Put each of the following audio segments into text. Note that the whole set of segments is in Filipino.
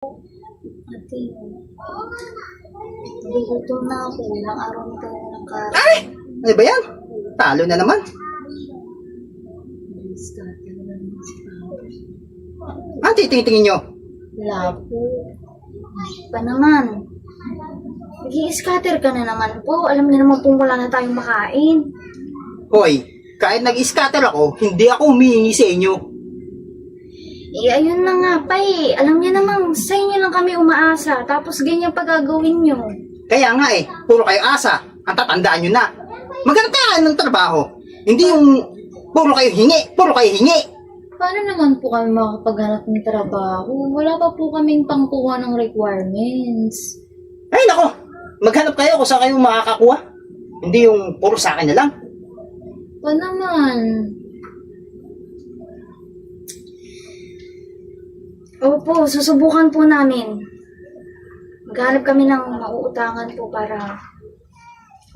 Ate, nagugutom na ako. Ilang araw na tayo ng kain. Ay! Ano ba yan? Talo na naman. Scatter na naman si Pao. Ah, titingin nyo. Wala po. Pa naman. Nag-i-scatter ka na naman po. Alam niyo naman po wala na tayong makain. Hoy, kahit nag-scatter ako, hindi ako humihingi sa inyo. Eh, ayun na nga pa eh. Alam niyo naman, sa inyo lang kami umaasa. Tapos ganyan pa gagawin niyo. Kaya nga puro kayo asa. Ang tatandaan nyo na. Maghanap tayo ng trabaho. Hindi yung puro kayo hingi, puro kayo hingi. Paano naman po kami makakapaghanap ng trabaho? Wala pa po kaming pangkuha ng requirements. Ay nako, maghanap kayo kung saan kayo makakakuha. Hindi yung puro sa akin na lang. Pa naman. Opo, susubukan po namin. Maghanap kami ng mauutangan po para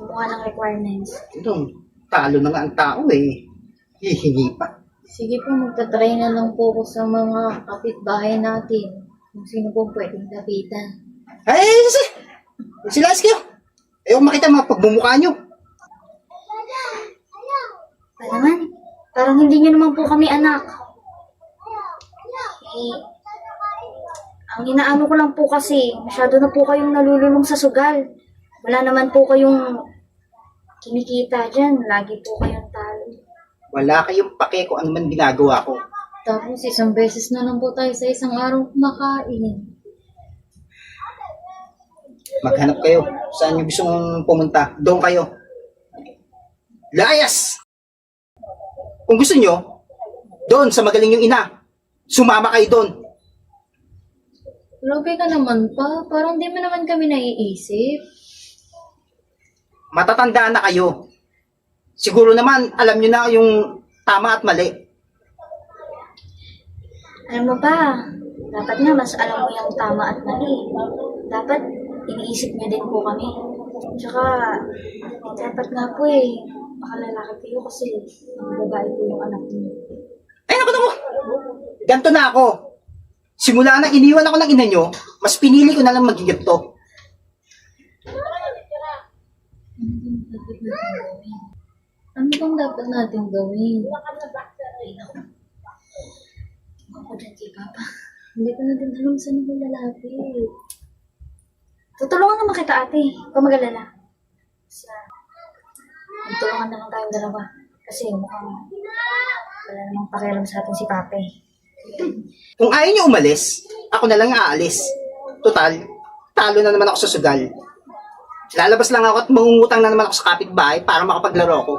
kumuha ng requirements. Ito, talo na nga ang tao hihingi pa. Sige po, magta-try na lang po ko sa mga kapitbahay natin. Kung sino po pwedeng lapitan. Ay, sila kayo. Ayaw makita mga pagmumukha nyo. Pa naman, parang hindi nyo naman po kami anak. Eh, ang inaano ko lang po kasi, masyado na po kayong nalululong sa sugal. Wala naman po kayong kinikita dyan. Lagi po kayong talo. Wala kayong pake kung ano man ginagawa ko. Tapos isang beses na lang po tayo sa isang araw kumakain. Maghanap kayo. Saan nyo gusto mong pumunta? Doon kayo. Layas! Kung gusto nyo, doon sa magaling yung ina. Sumama kayo doon. Grabe ka naman pa. Parang di mo naman kami naiisip. Matatanda na kayo. Siguro naman, alam nyo na yung tama at mali. Alam mo ba, dapat nga mas alam mo yung tama at mali. Dapat iniisip niyo din po kami. Tsaka, dapat nga po makalalaki kayo kasi babae po yung anak niyo. Ay, naku. Ganto na ako. Simula na iniwan ako ng ina nyo, mas pinili ko na lang maging ganito. Ano bang dapat natin gawin? Ay, naku. Ako dyan kay Papa. Hindi ko na din alam saan ako lalapit. Tutulungan naman kita, ate. Huwag mag-alala. Tutulungan naman tayong dalawa. Kasi mukhang wala namang pakialam sa atin si Papa. Kung ayaw nyo umalis, ako na lang aalis. Total, talo na naman ako sa sugal. Lalabas lang ako at mangungutang na naman ako sa kapitbahay para makapaglaro ko.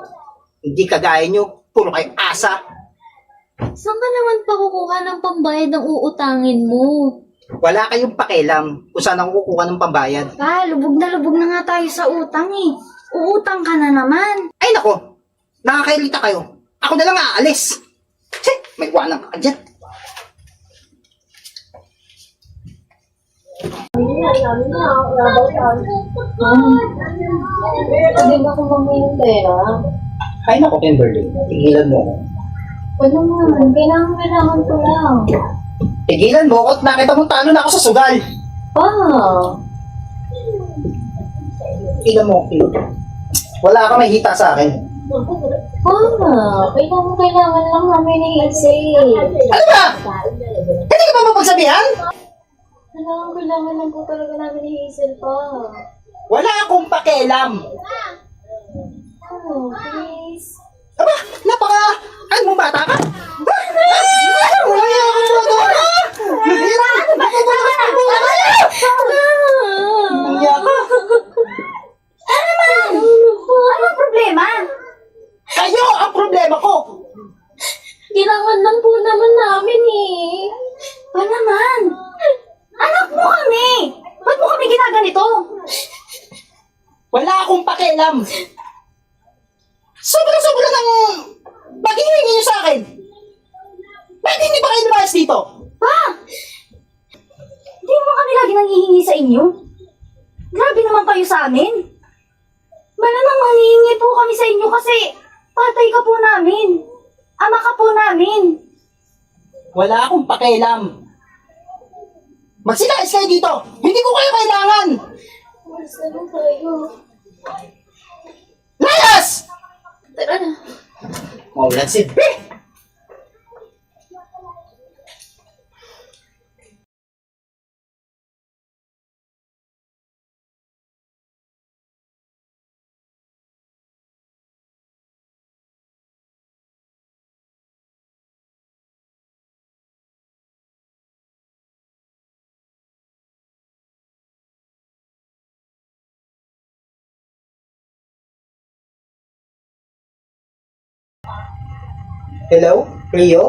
Hindi kagaya nyo, puro kayo asa. Saan ka naman pa kukuha ng pambayad ng uutangin mo? Wala kayong pakialam kung saan ako kukuha ng pambayad. Pa, lubog na nga tayo sa utang eh. Uutang ka na naman. Ay nako, nakakailita kayo. Ako na lang aalis. May wanang ka dyan. Sabi ba kung mamayang pera? Ay nako, Kimberly, tigilan mo ako. Wala naman, kailangan ko lang. Tigilan mo ako at nakita mong talo na ako sa sugal. Pa! Tigilan mo ako. Wala kang mahihita sa akin. Pa! Kailangan lang namin i-save. Ano ba? Hindi ka ba mapagsabihan? Kailangan lang po talaga namin i-save pa. Wala akong pakialam. Oh, please. Aba, ano mo bata ka? Wala akong bata ka. Nahira. Nangyaya ka. Anong problema? Kayo ang problema ko. Kailangan lang po naman namin eh. Pa naman? Anak mo kami! Ba't mo kami ginaganito? Wala akong pakialam. Sobra-sobra ng paghihingi niyo sa akin. Bakit hindi ba kayo lumayas dito? Pa! Hindi mo kami lagi nanghihingi sa inyo. Grabe naman kayo sa amin. Malamang manghihingi po kami sa inyo kasi tatay ka po namin. Ama ka po namin. Wala akong pakialam. Magsilayas kayo dito! Hindi ko kayo kailangan! Umalis na lang tayo. Layas! Tara na. Maulan si B! Hello? Rio?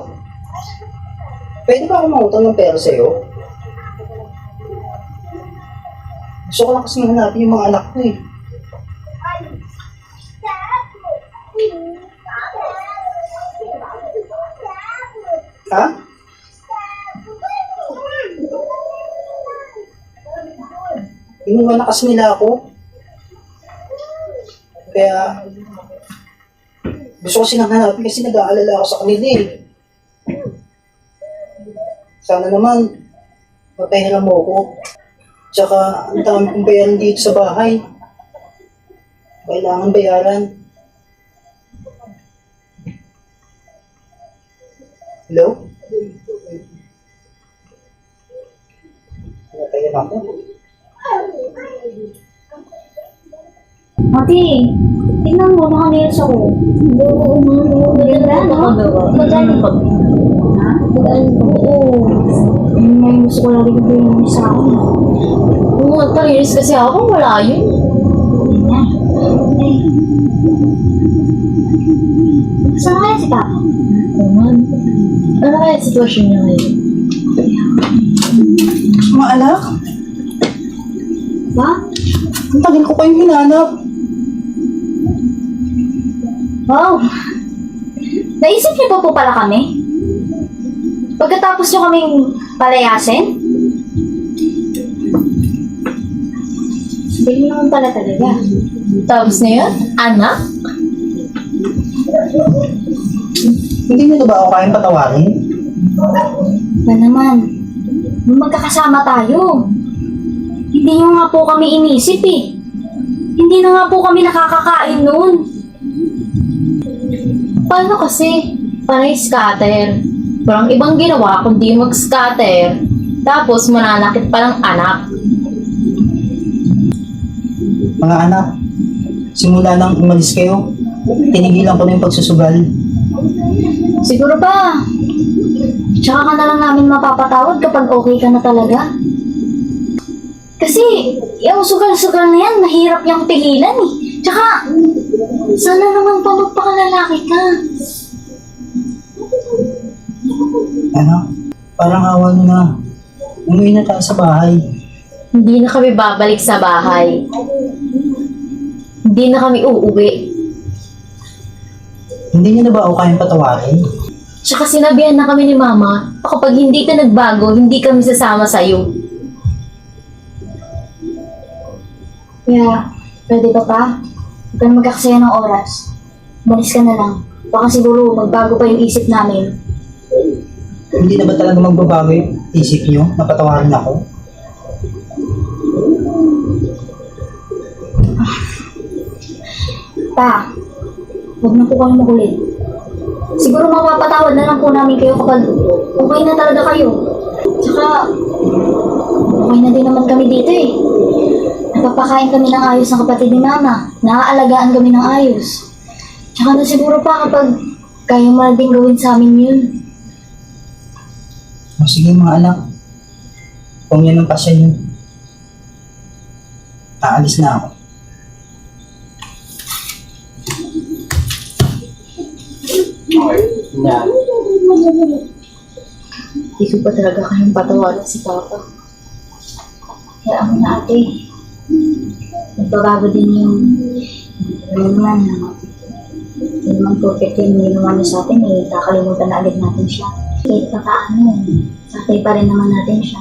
Pwede ba akong mangutang ng pera sa'yo? Gusto ko lang kasi hanapin yung mga anak ko eh. Ha? Inuwan na kasi nila ako. Kaya gusto ko silang hanapin kasi nag-aalala ako sa kanila eh. Sana naman, mapahiram mo ako. Tsaka, ang dami kong bayaran dito sa bahay. Kailangan bayaran. Hello? Napahiram ako. Ate, tingnan mo, naka-nails ako. Oo, Ganda, no? Magkano pa? Ha? Magkano pa? Oo. May gusto ko lagi ko yung sa akin. Oo, magpalinis kasi ako. Wala yun. Yan. Saan kaya si Papa? Oo man. Ano kaya yung sitwasyon niya ngayon? Mga anak, Ba? ang tagal ko kayong hinanap. Wow! Naisip niyo pa po pala kami? Pagkatapos niyo kaming palayasin? Hindi mo naman pala talaga. Tapos na yun? Anak? Hindi nyo na ba ako kayang patawarin? Ba naman? Nung magkakasama tayo. Hindi niyo nga po kami inisip eh. Hindi na nga po kami nakakakain noon. Paano kasi? Panay scatter. Walang ibang ginawa kundi mag-scatter. Tapos mananakit pa ng anak. Mga anak, simula nang umalis kayo, tinigilan ko na yung pagsusugal. Siguro ba? Tsaka ka na lang namin mapapatawad kapag okay ka na talaga. Kasi, yung sugal-sugal na yan, mahirap niyang pigilan eh. Tsaka, sana naman pa magpakalalaki ka. Anak, parang awa nyo na. Umuwi na tayo sa bahay. Hindi na kami babalik sa bahay. Hindi na kami uuwi. Hindi nyo na ba ako kayang patawarin? Tsaka sinabihan na kami ni Mama, kapag hindi ka nagbago, hindi kami sasama sa'yo. Kaya, pwede ba pa? Huwag kang magkakasaya ng oras. Balis ka na lang. Baka siguro magbago pa yung isip namin. Hindi na ba talaga magbabago yung isip nyo na patawarin ako? Pa, huwag na po kayo makulit. Siguro mapapatawad na lang po namin kayo kapag okay na talaga kayo. Tsaka, okay na din naman kami dito eh. Napapakain kami ng ayos ng kapatid ni Mama. Naaalagaan kami ng ayos. Tsaka na siguro pa kapag kaya mo na din gawin sa amin yun. O sige mga anak, kung yan ang pasya nyo, aalis na ako. Na, Hindi ko pa talaga kayong patawarin si Papa. Kaya ako na ate. Nagbabago din yung naman na hindi naman perfect yung ginawa niya sa atin eh. Kakalimutan na agad natin siya. Kahit pa paano, satay pa rin naman natin siya.